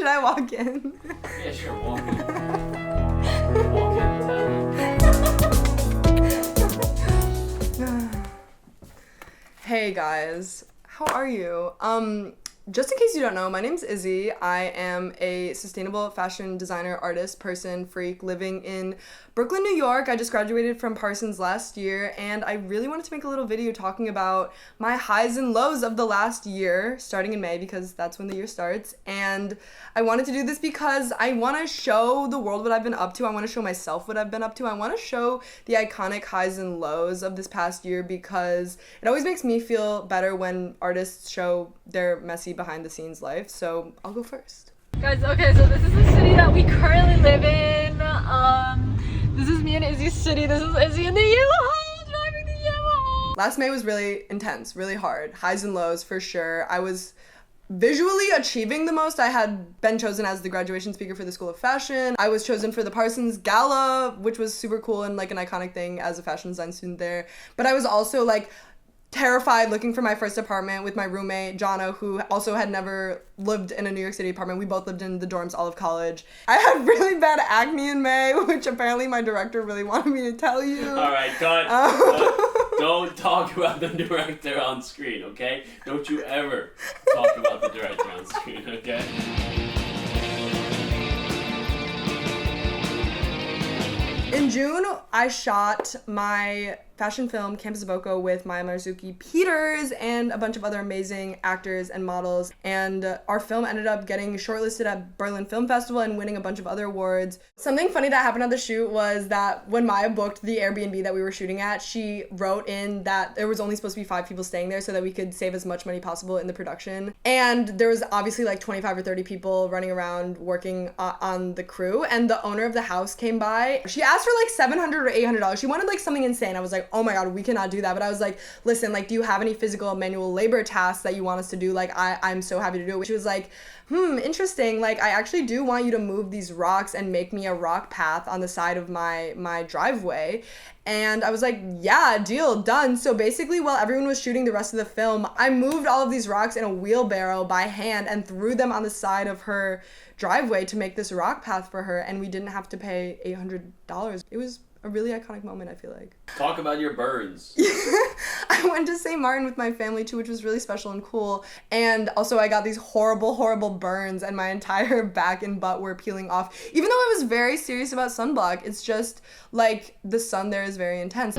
I walk in? Yeah, sure, walk in. Walk in. Hey guys, how are you? Just in case you don't know, my name's Izzy. I am a sustainable fashion designer, artist, person, freak living in Brooklyn, New York. I just graduated from Parsons last year, and I really wanted to make a little video talking about my highs and lows of the last year, starting in May because that's when the year starts. And I wanted to do this because I want to show the world what I've been up to. I want to show myself what I've been up to. I want to show the iconic highs and lows of this past year because it always makes me feel better when artists show their messy behind the scenes life. So I'll go first. Guys, okay, so this is the city that we currently live in. This is me and Izzy's city. This is Izzy in the U-Haul, driving the U-Haul. Last May was really intense, really hard. Highs and lows for sure. I was visually achieving the most. I had been chosen as the graduation speaker for the School of Fashion. I was chosen for the Parsons Gala, which was super cool and like an iconic thing as a fashion design student there. But I was also like terrified looking for my first apartment with my roommate, Jono, who also had never lived in a New York City apartment. We both lived in the dorms all of college. I had really bad acne in May, which apparently my director really wanted me to tell you. All right, cut. Don't talk about the director on screen, okay? Don't you ever talk about the director on screen, okay? In June, I shot my fashion film, Isaboko, with Maya Marzuki Peters and a bunch of other amazing actors and models. And our film ended up getting shortlisted at Berlin Film Festival and winning a bunch of other awards. Something funny that happened at the shoot was that when Maya booked the Airbnb that we were shooting at, she wrote in that there was only supposed to be 5 people staying there so that we could save as much money possible in the production. And there was obviously like 25 or 30 people running around working on the crew. And the owner of the house came by. She asked for like $700 or $800. She wanted like something insane. I was like, oh my God, we cannot do that. But I was like, listen, like, do you have any physical manual labor tasks that you want us to do? Like, I'm so happy to do it. She was like, interesting. Like, I actually do want you to move these rocks and make me a rock path on the side of my driveway. And I was like, yeah, deal, done. So basically, while everyone was shooting the rest of the film, I moved all of these rocks in a wheelbarrow by hand and threw them on the side of her driveway to make this rock path for her. And we didn't have to pay $800. It was a really iconic moment, I feel like. Talk about your burns. I went to St. Martin with my family too, which was really special and cool. And also I got these horrible, horrible burns and my entire back and butt were peeling off. Even though I was very serious about sunblock, it's just like the sun there is very intense.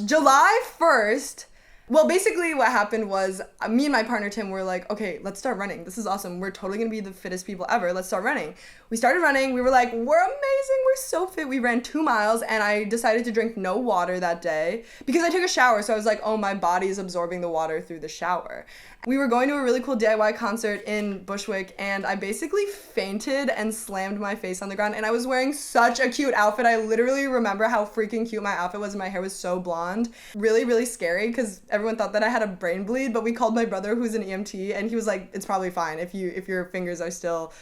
July 1st, well, basically what happened was me and my partner Tim were like, okay, let's start running. This is awesome. We're totally gonna be the fittest people ever. Let's start running. We started running. We were like, we're amazing. We're so fit. We ran 2 miles and I decided to drink no water that day because I took a shower. So I was like, oh, my body is absorbing the water through the shower. We were going to a really cool DIY concert in Bushwick and I basically fainted and slammed my face on the ground and I was wearing such a cute outfit. I literally remember how freaking cute my outfit was and my hair was so blonde. Really, really scary because everyone thought that I had a brain bleed, but we called my brother who's an EMT and he was like, it's probably fine if your fingers are still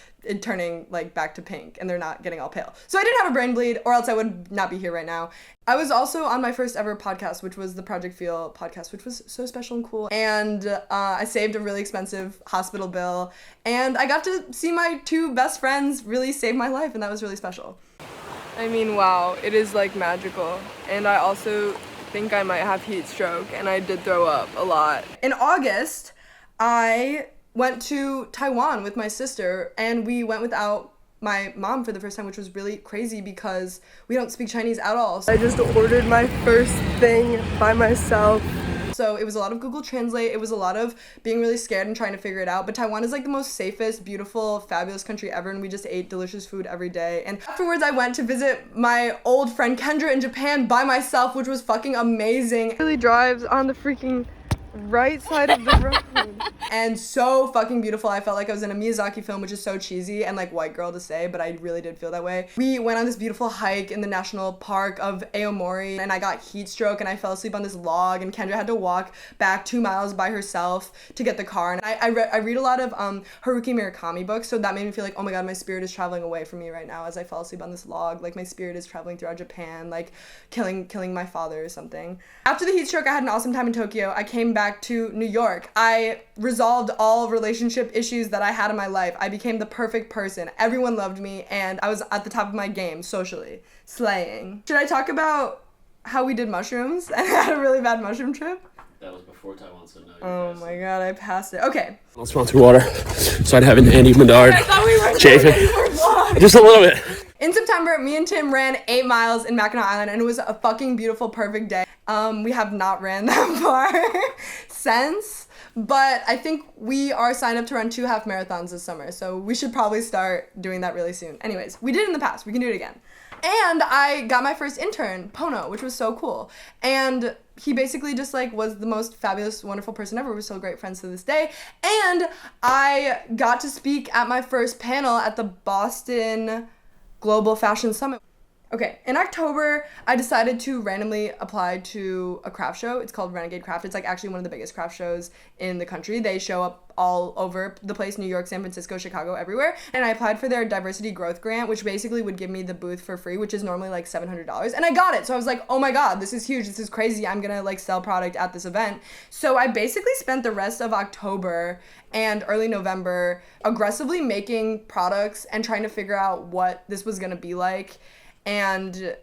turning like back to pink and they're not getting all pale. So I didn't have a brain bleed or else I would not be here right now. I was also on my first ever podcast, which was the Project Feel podcast, which was so special and cool. And I saved a really expensive hospital bill and I got to see my 2 best friends really save my life and that was really special. I mean, wow, it is like magical. And I also think I might have heat stroke and I did throw up a lot. In August, I went to Taiwan with my sister and we went without my mom for the first time, which was really crazy because we don't speak Chinese at all. So I just ordered my first thing by myself. So it was a lot of Google Translate. It was a lot of being really scared and trying to figure it out. But Taiwan is like the most safest, beautiful, fabulous country ever. And we just ate delicious food every day. And afterwards, I went to visit my old friend Kendra in Japan by myself, which was fucking amazing. It really drives on the freaking right side of the road. And so fucking beautiful. I felt like I was in a Miyazaki film, which is so cheesy and like white girl to say, but I really did feel that way. We went on this beautiful hike in the national park of Aomori, and I got heat stroke and I fell asleep on this log, and Kendra had to walk back 2 miles by herself to get the car. And I read a lot of Haruki Murakami books, so that made me feel like, oh my god, my spirit is traveling away from me right now as I fall asleep on this log. Like my spirit is traveling throughout Japan, like killing my father or something. After the heat stroke, I had an awesome time in Tokyo. I came back to New York. I resolved all relationship issues that I had in my life. I became the perfect person. Everyone loved me, and I was at the top of my game socially. Slaying. Should I talk about how we did mushrooms and I had a really bad mushroom trip? That was before Taiwan, so no. Oh my god, I passed it. Okay. I'll sponsor water, so I'd have an Andy Medard I thought we were chafing. Just a little bit. In September, me and Tim ran 8 miles in Mackinac Island, and it was a fucking beautiful, perfect day. We have not ran that far since, but I think we are signed up to run 2 half marathons this summer, so we should probably start doing that really soon. Anyways, we did it in the past. We can do it again. And I got my first intern, Pono, which was so cool. And he basically just like was the most fabulous, wonderful person ever. We're still great friends to this day. And I got to speak at my first panel at the Boston Global Fashion Summit. Okay, in October, I decided to randomly apply to a craft show. It's called Renegade Craft. It's like actually one of the biggest craft shows in the country. They show up all over the place, New York, San Francisco, Chicago, everywhere. And I applied for their diversity growth grant, which basically would give me the booth for free, which is normally like $700. And I got it. So I was like, oh my God, this is huge. This is crazy. I'm gonna like sell product at this event. So I basically spent the rest of October and early November aggressively making products and trying to figure out what this was gonna be like. And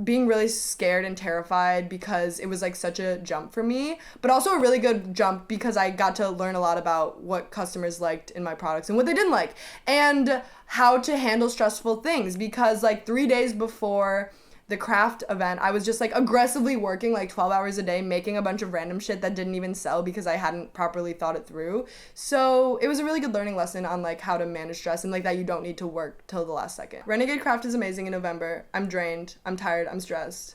being really scared and terrified because it was like such a jump for me, but also a really good jump because I got to learn a lot about what customers liked in my products and what they didn't like, and how to handle stressful things, because like 3 days before the craft event, I was just like aggressively working like 12 hours a day, making a bunch of random shit that didn't even sell because I hadn't properly thought it through. So it was a really good learning lesson on like how to manage stress and like that you don't need to work till the last second. Renegade Craft is amazing in November. I'm drained, I'm tired, I'm stressed.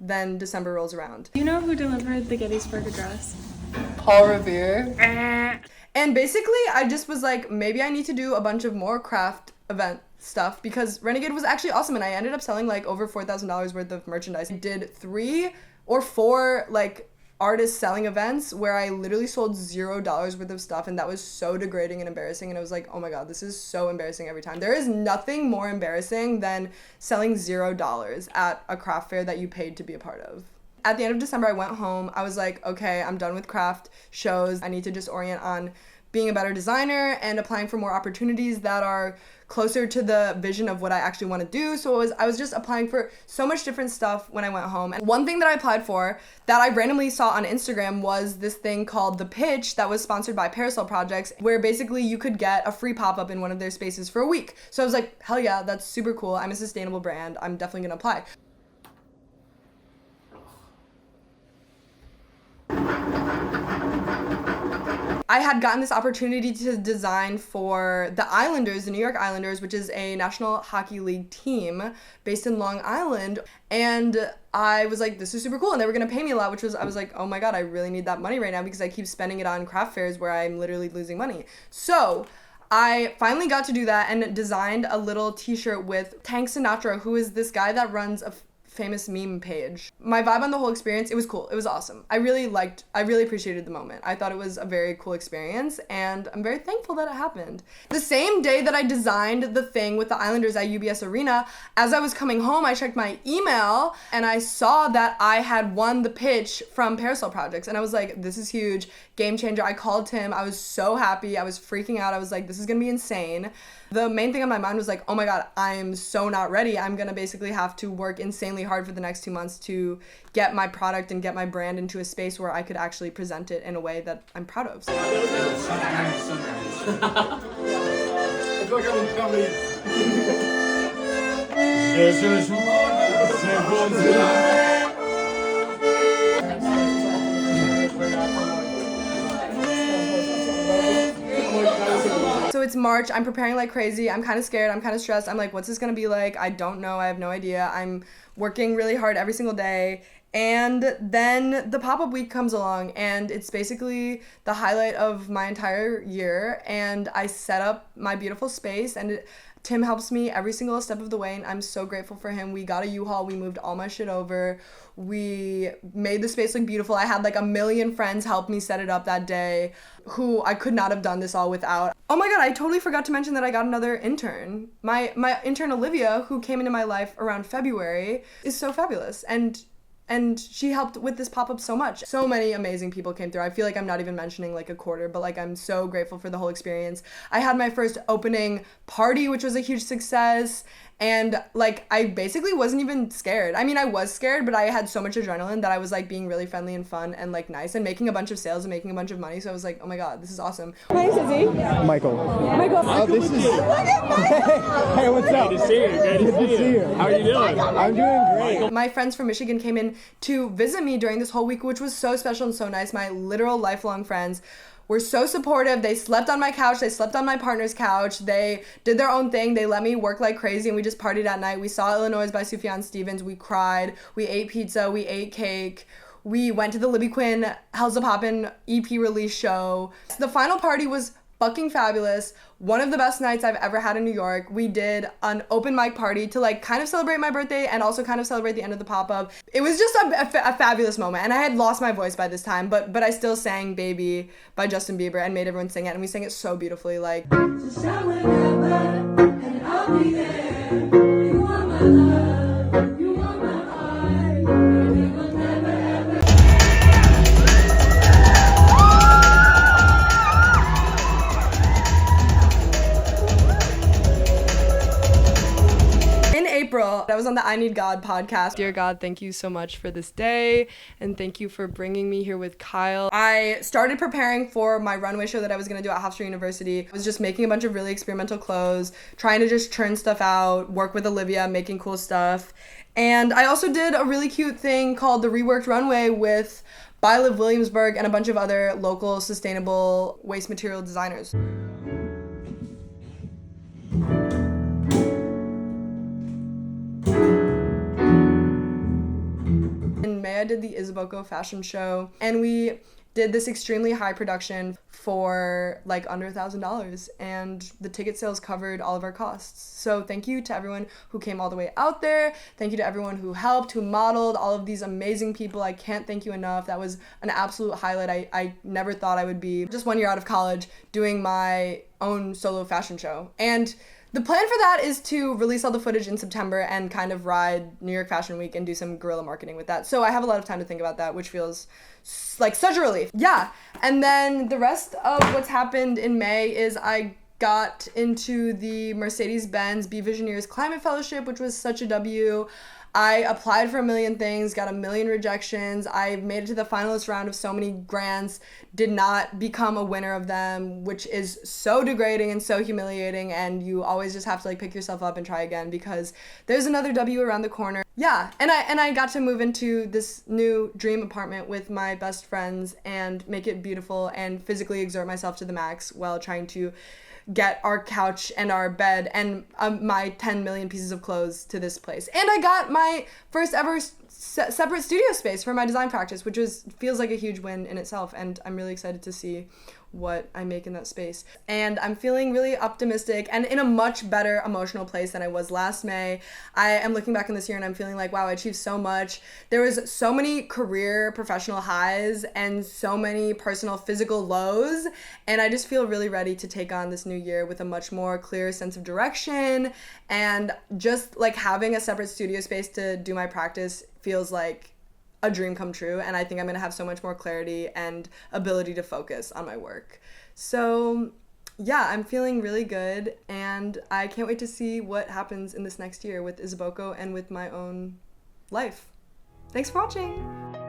Then December rolls around. You know who delivered the Gettysburg Address? Paul Revere. And basically I just was like, maybe I need to do a bunch of more craft event stuff because Renegade was actually awesome, and I ended up selling like over $4,000 worth of merchandise. I did 3 or 4 like artist selling events where I literally sold $0 worth of stuff, and that was so degrading and embarrassing, and I was like, oh my god, this is so embarrassing every time. There is nothing more embarrassing than selling $0 at a craft fair that you paid to be a part of. At the end of December, I went home. I was like, okay, I'm done with craft shows. I need to just orient on being a better designer and applying for more opportunities that are closer to the vision of what I actually want to do. So I was just applying for so much different stuff when I went home. And one thing that I applied for that I randomly saw on Instagram was this thing called The Pitch that was sponsored by Parasol Projects, where basically you could get a free pop-up in one of their spaces for a week. So I was like, hell yeah, that's super cool. I'm a sustainable brand. I'm definitely gonna apply. I had gotten this opportunity to design for the Islanders, the New York Islanders, which is a National Hockey League team based in Long Island. And I was like, this is super cool. And they were going to pay me a lot, I was like, oh my God, I really need that money right now because I keep spending it on craft fairs where I'm literally losing money. So I finally got to do that and designed a little t-shirt with Tank Sinatra, who is this guy that runs a famous meme page. My vibe on the whole experience, it was cool. It was awesome. I really appreciated the moment. I thought it was a very cool experience, and I'm very thankful that it happened. The same day that I designed the thing with the Islanders at UBS Arena, as I was coming home, I checked my email and I saw that I had won the pitch from Parasol Projects, and I was like, this is huge, game changer. I called Tim. I was so happy. I was freaking out. I was like, this is gonna be insane. The main thing on my mind was like, oh my God, I am so not ready. I'm gonna basically have to work insanely hard for the next 2 months to get my product and get my brand into a space where I could actually present it in a way that I'm proud of. I feel like I'm in comedy. So it's March, I'm preparing like crazy, I'm kind of scared, I'm kind of stressed, I'm like, what's this gonna be like? I don't know, I have no idea. I'm working really hard every single day, And then the pop-up week comes along, and it's basically the highlight of my entire year. And I set up my beautiful space, and Tim helps me every single step of the way, and I'm so grateful for him. We got a U-Haul, we moved all my shit over, we made the space look beautiful. I had like 1 million friends help me set it up that day, who I could not have done this all without. Oh my god, I totally forgot to mention that I got another intern. My intern Olivia, who came into my life around February, is so fabulous, and she helped with this pop-up so much. So many amazing people came through. I feel like I'm not even mentioning like a quarter, but like I'm so grateful for the whole experience. I had my first opening party, which was a huge success. And like I basically wasn't even scared. I mean, I was scared, but I had so much adrenaline that I was like being really friendly and fun and like nice and making a bunch of sales and making a bunch of money. So I was like, oh my god, this is awesome. Hi, Izzy. Michael. Oh, this is. Hey, what's up? Good to see you. Good to see you. How are you doing? I'm doing great. My friends from Michigan came in to visit me during this whole week, which was so special and so nice. My literal lifelong friends were so supportive. They slept on my couch. They slept on my partner's couch. They did their own thing. They let me work like crazy, and we just partied at night. We saw Illinois by Sufjan Stevens. We cried. We ate pizza. We ate cake. We went to the Libby Quinn Hell's a Poppin' EP release show. The final party was fucking fabulous. One of the best nights I've ever had in New York. We did an open mic party to like kind of celebrate my birthday and also kind of celebrate the end of the pop-up. It was just a fabulous moment, and I had lost my voice by this time, but I still sang Baby by Justin Bieber and made everyone sing it, and we sang it so beautifully. Like, April, I was on the I Need God podcast. Dear God, thank you so much for this day, and thank you for bringing me here with Kyle. I started preparing for my runway show that I was going to do at Hofstra University. I was just making a bunch of really experimental clothes, trying to just churn stuff out, work with Olivia, making cool stuff. And I also did a really cute thing called the Reworked Runway with By Liv Williamsburg and a bunch of other local sustainable waste material designers. In May, I did the Isaboko fashion show, and we did this extremely high production for like under $1,000, and the ticket sales covered all of our costs. So thank you to everyone who came all the way out there. Thank you to everyone who helped, who modeled, all of these amazing people. I can't thank you enough. That was an absolute highlight. I never thought I would be just 1 year out of college doing my own solo fashion show. And the plan for that is to release all the footage in September and kind of ride New York Fashion Week and do some guerrilla marketing with that. So I have a lot of time to think about that, which feels like such a relief. Yeah. And then the rest of what's happened in May is I got into the Mercedes-Benz Be Visioneers Climate Fellowship, which was such a W. I applied for 1 million things, got 1 million rejections. I made it to the finalist round of so many grants, did not become a winner of them, which is so degrading and so humiliating, and you always just have to like pick yourself up and try again because there's another W around the corner. Yeah, and I got to move into this new dream apartment with my best friends and make it beautiful and physically exert myself to the max while trying to get our couch and our bed and my 10 million pieces of clothes to this place. And I got my first ever separate studio space for my design practice, which feels like a huge win in itself, and I'm really excited to see what I make in that space. And I'm feeling really optimistic and in a much better emotional place than I was last May. I am looking back on this year and I'm feeling like, wow, I achieved so much. There was so many career professional highs and so many personal physical lows, and I just feel really ready to take on this new year with a much more clear sense of direction, and just like having a separate studio space to do my practice feels like a dream come true, and I think I'm gonna have so much more clarity and ability to focus on my work. So yeah, I'm feeling really good, and I can't wait to see what happens in this next year with Isaboko and with my own life. Thanks for watching!